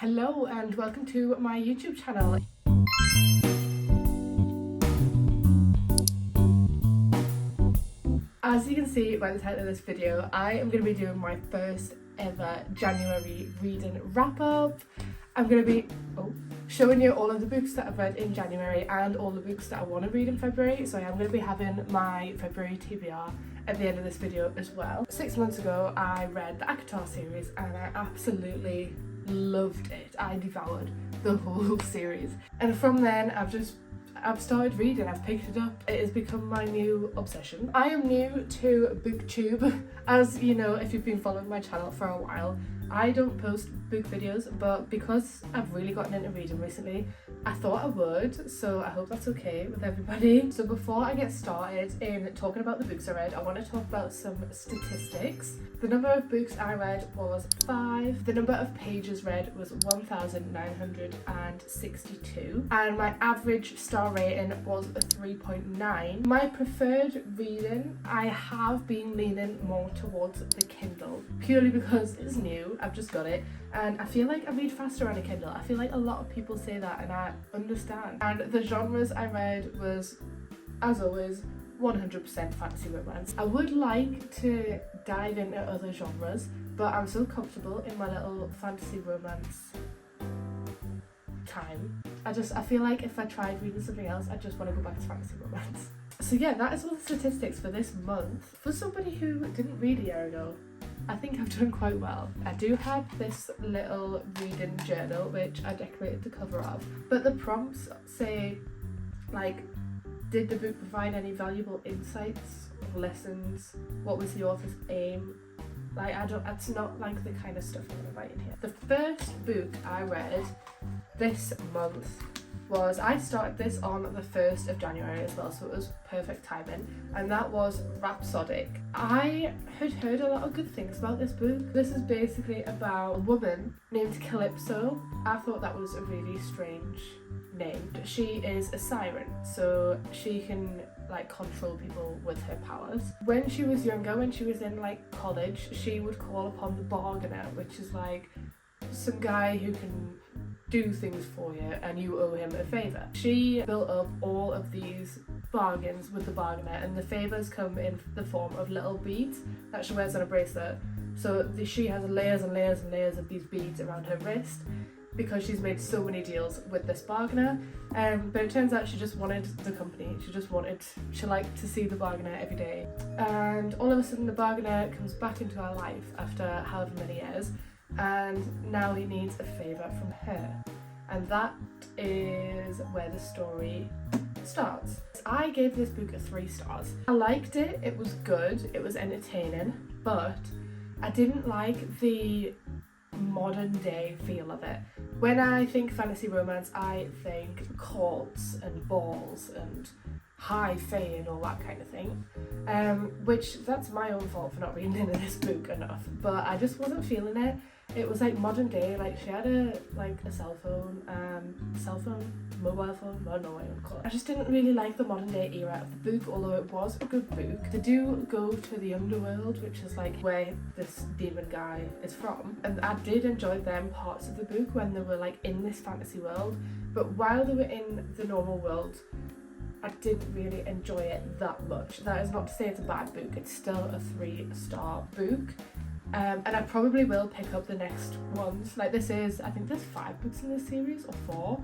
Hello and welcome to my YouTube channel. As you can see by the title of this video, I am going to be doing my first ever January reading wrap up. I'm going to be showing you all of the books that I've read in January and all the books that I want to read in February. So I'm going to be having my February TBR at the end of this video as well. 6 months ago I read the ACOTAR series and I absolutely loved it. I devoured the whole series, and from then I've started reading. I've picked it up. It has become my new obsession. I am new to booktube. As you know, if you've been following my channel for a while, I don't post book videos, but because I've really gotten into reading recently, I thought I would, so I hope that's okay with everybody. So before I get started in talking about the books I read, I want to talk about some statistics. The number of books I read was 5. The number of pages read was 1,962. And my average star rating was a 3.9. My preferred reading, I have been leaning more towards the Kindle, purely because it's new, I've just got it, and I feel like I read faster on a Kindle. I feel like a lot of people say that and I understand. And the genres I read was, as always, 100% fantasy romance. I would like to dive into other genres, but I'm so comfortable in my little fantasy romance time. I feel like if I tried reading something else, I just want to go back to fantasy romance. So yeah, that is all the statistics for this month. For somebody who didn't read a year ago, I think I've done quite well. I do have this little reading journal which I decorated the cover of, but the prompts say like, did the book provide any valuable insights or lessons? What was the author's aim? Like, it's not like the kind of stuff I'm gonna write in here. The first book I read this month was, I started this on the 1st of January as well, so it was perfect timing, and that was Rhapsodic. I had heard a lot of good things about this book. This is basically about a woman named Calypso. I thought that was a really strange name. She is a siren, so she can like control people with her powers. When she was younger, when she was in like college, she would call upon the bargainer, which is like some guy who can do things for you and you owe him a favour. She built up all of these bargains with the bargainer, and the favours come in the form of little beads that she wears on a bracelet. So she has layers and layers and layers of these beads around her wrist because she's made so many deals with this bargainer. But it turns out she just wanted the company. She liked to see the bargainer every day. And all of a sudden the bargainer comes back into her life after however many years, and now he needs a favour from her. And that is where the story starts. I gave this book 3 stars. I liked it, it was good, it was entertaining, but I didn't like the modern day feel of it. When I think fantasy romance, I think courts and balls and high fae and all that kind of thing, which that's my own fault for not reading into this book enough, but I just wasn't feeling it. It was like modern day, like she had a cell phone, mobile phone, I don't know what you would call it. I just didn't really like the modern day era of the book, although it was a good book. They do go to the underworld, which is like where this demon guy is from, and I did enjoy them parts of the book when they were like in this fantasy world, but while they were in the normal world, I didn't really enjoy it that much. That is not to say it's a bad book, it's still a 3-star book. And I probably will pick up the next ones. Like I think there's 5 books in this series, or 4.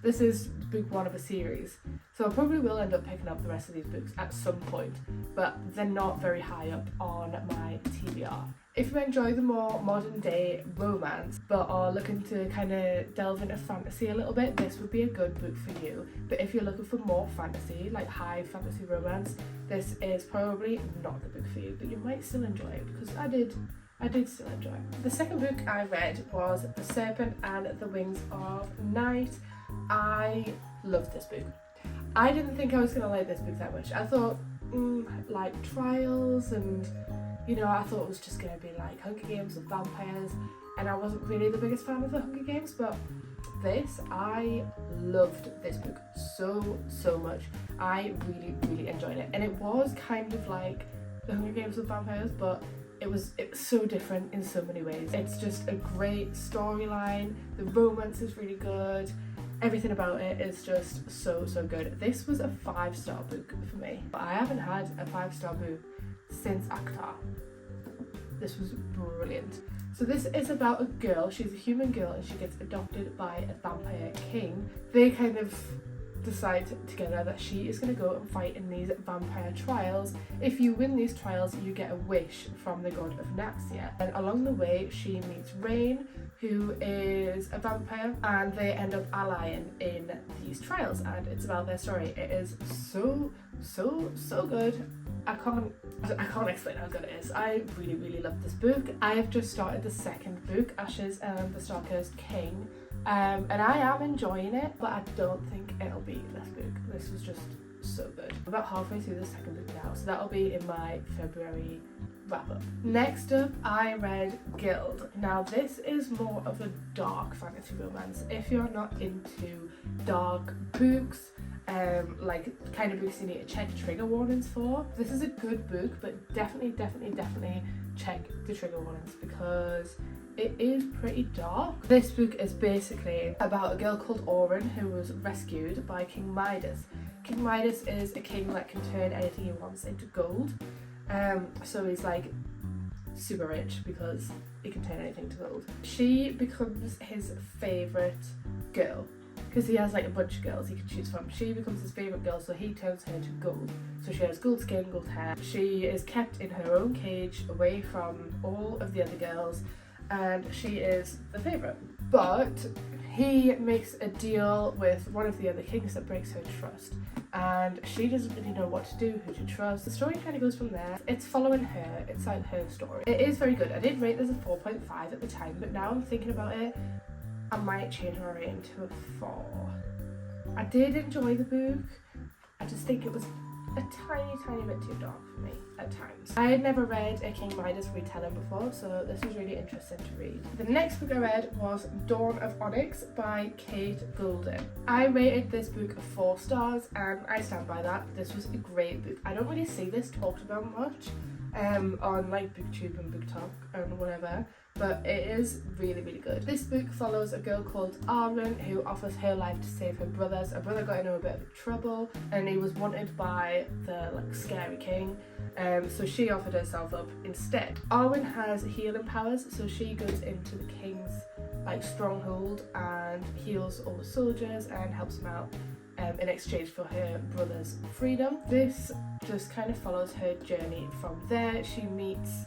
This is book 1 of a series, so I probably will end up picking up the rest of these books at some point, but they're not very high up on my TBR. If you enjoy the more modern day romance but are looking to kind of delve into fantasy a little bit, this would be a good book for you. But if you're looking for more fantasy, like high fantasy romance, this is probably not the book for you, but you might still enjoy it, because I did still enjoy it. The second book I read was The Serpent and the Wings of Night. I loved this book. I didn't think I was going to like this book that much. I thought, like trials, and I thought it was just going to be like Hunger Games with vampires, and I wasn't really the biggest fan of the Hunger Games, but I loved this book so much. I really enjoyed it, and it was kind of like the Hunger Games with vampires, but it was so different in so many ways. It's just a great storyline, the romance is really good, everything about it is just so good. This was a 5-star book for me, but I haven't had a 5-star book since Akhtar. This was brilliant. So this is about a girl, she's a human girl and she gets adopted by a vampire king. They kind of decide together that she is going to go and fight in these vampire trials. If you win these trials, you get a wish from the god of Naxia. And along the way, she meets Rain, who is a vampire, and they end up allying in these trials, and it's about their story. It is so good. I can't explain how good it is. I really love this book. I have just started the second book, Ashes and the Star-Cursed King, and I am enjoying it, but I don't think it'll be this book. This was just so good. I'm about halfway through the second book now, so that'll be in my February wrap up. Next up, I read Gild. Now this is more of a dark fantasy romance. If you're not into dark books, like kind of books you need to check trigger warnings for, this is a good book, but definitely check the trigger warnings because it is pretty dark. This book is basically about a girl called Oren who was rescued by King Midas. King Midas is a king that can turn anything he wants into gold. So he's like super rich because he can turn anything to gold. She becomes his favourite girl because he has like a bunch of girls he can choose from. She becomes his favourite girl, so he turns her to gold. So she has gold skin, gold hair. She is kept in her own cage away from all of the other girls, and she is the favourite. But he makes a deal with one of the other kings that breaks her trust, and she doesn't really know what to do, who to trust. The story kind of goes from there. It's following her, it's like her story. It is very good. I did rate this a 4.5 at the time, but now I'm thinking about it, I might change my rating to a 4. I did enjoy the book, I just think it was a tiny bit too dark for me at times. I had never read a King Midas retelling before, so this was really interesting to read. The next book I read was Dawn of Onyx by Kate Golden. I rated this book 4 stars and I stand by that. This was a great book. I don't really see this talked about much on like booktube and booktalk and whatever, but it is really good. This book follows a girl called Arwen who offers her life to save her brothers. Her brother got into a bit of trouble and he was wanted by the like scary king, so she offered herself up instead. Arwen has healing powers, so she goes into the king's like stronghold and heals all the soldiers and helps them out in exchange for her brother's freedom. This just kind of follows her journey from there. She meets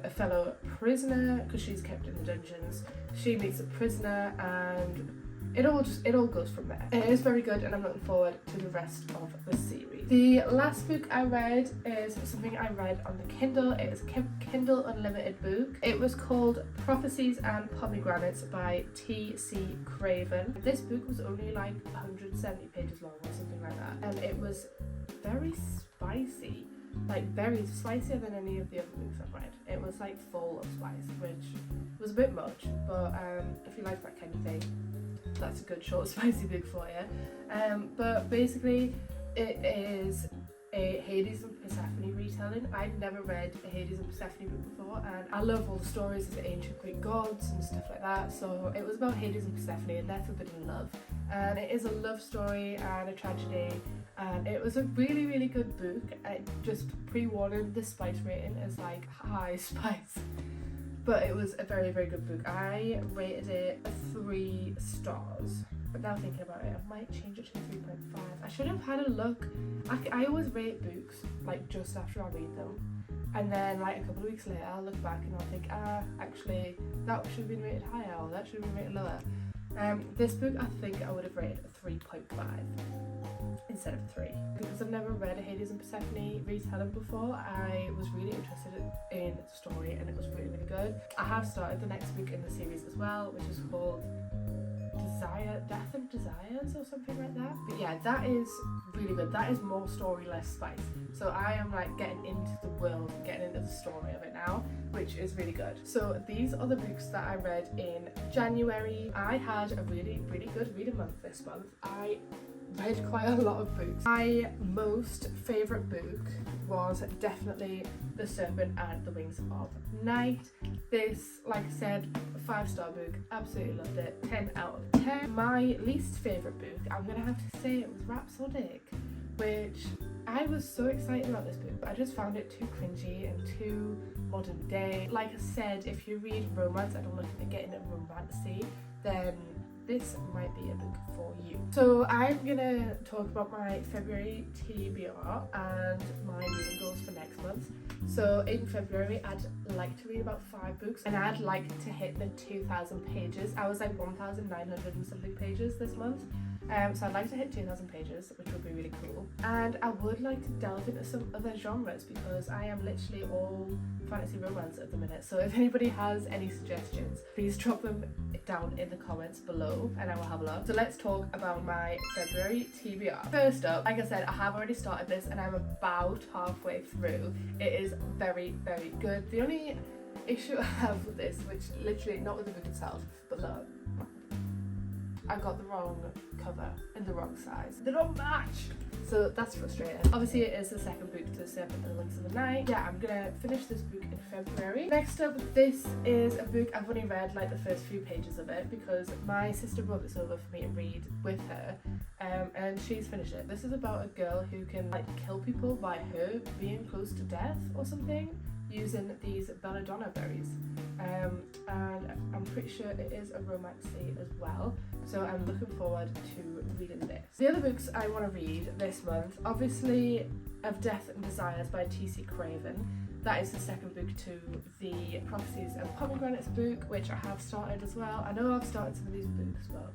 a fellow prisoner because she's kept in the dungeons. She meets a prisoner and it all goes from there. It is very good and I'm looking forward to the rest of the series. The last book I read is something I read on the Kindle. It is a Kindle Unlimited book. It was called Prophecies and Pomegranates by T.C. Kraven. This book was only like 170 pages long or something like that, and it was very spicy. Like very spicier than any of the other books I've read. It was like full of spice, which was a bit much, but if you like that kind of thing, that's a good short spicy book for you. But basically it is a Hades and Persephone retelling. I'd never read a Hades and Persephone book before, and I love all the stories of the ancient Greek gods and stuff like that, so it was about Hades and Persephone and their forbidden love, and it is a love story and a tragedy, and it was a really good book. Just pre-warning, the spice rating is like high spice, but it was a very good book. I rated it 3 stars. But now thinking about it, I might change it to 3.5. I should have had a look. I always rate books like just after I read them, and then like a couple of weeks later I'll look back and I'll think, actually that should have been rated higher or that should have been rated lower. This book I think I would have rated a 3.5 instead of 3 because I've never read a Hades and Persephone retelling before. I was really interested in the story and it was really good. I have started the next book in the series as well, which is called Death and Desires or something like that. But yeah, that is really good. That is more story, less spice. So I am like getting into the world and getting into the story of it now, which is really good. So these are the books that I read in January. I had a really good reading month this month. I read quite a lot of books. My most favourite book was definitely The Serpent and the Wings of Night. This, like I said, a 5-star book, absolutely loved it, 10 out of 10. My least favourite book, I'm gonna have to say it was Rhapsodic, which I was so excited about this book, but I just found it too cringy and too modern day. Like I said, if you read romance and are looking at getting it romancy, then this might be a book for you. So I'm gonna talk about my February TBR and my reading goals for next month. So in February, I'd like to read about 5 books and I'd like to hit the 2,000 pages. I was like 1,900 and something pages this month. So I'd like to hit 2,000 pages, which would be really cool. And I would like to delve into some other genres because I am literally all fantasy romance at the minute. So if anybody has any suggestions, please drop them down in the comments below and I will have a look. So let's talk about my February TBR. First up, like I said, I have already started this and I'm about halfway through. It is very, very good. The only issue I have with this, which literally not with the book itself, but look, I got the wrong cover and the wrong size. They don't match! So that's frustrating. Obviously it is the second book to The Serpent and the Wings of the Night. Yeah, I'm gonna finish this book in February. Next up, this is a book I've only read like the first few pages of it because my sister brought this over for me to read with her and she's finished it. This is about a girl who can like kill people by her being close to death or something using these belladonna berries. And I'm pretty sure it is a romance as well, so I'm looking forward to reading this. The other books I want to read this month, obviously Of Death and Desires by T.C. Kraven. That is the second book to the Prophecies and Pomegranates book, which I have started as well. I know I've started some of these books, but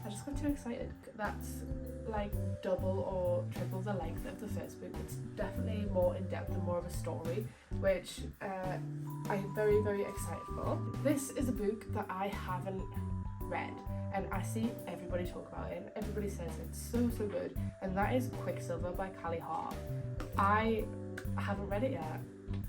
I just got too excited. That's like double or triple the length of the first book. It's definitely more in depth and more of a story, which I'm very, very excited for. This is a book that I haven't read and I see everybody talk about it. Everybody says it's so good, and that is Quicksilver by Callie Hart. I haven't read it yet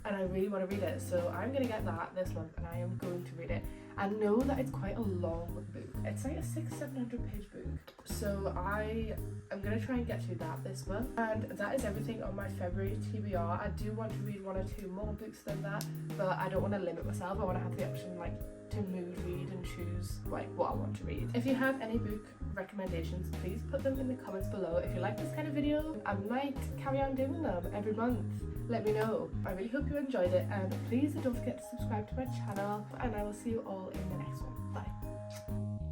and I really want to read it, so I'm gonna get that this month and I am going to read it. I know that it's quite a long book. It's like a 600-700 page book, so I am going to try and get through that this month. And that is everything on my February TBR. I do want to read 1 or 2 more books than that, but I don't want to limit myself. I want to have the option like to mood read and choose like what I want to read. If you have any book recommendations, please put them in the comments below. If you like this kind of video, I might carry on doing them every month. Let me know. I really hope you enjoyed it, and please don't forget to subscribe to my channel, and I will see you all in the next one. Bye.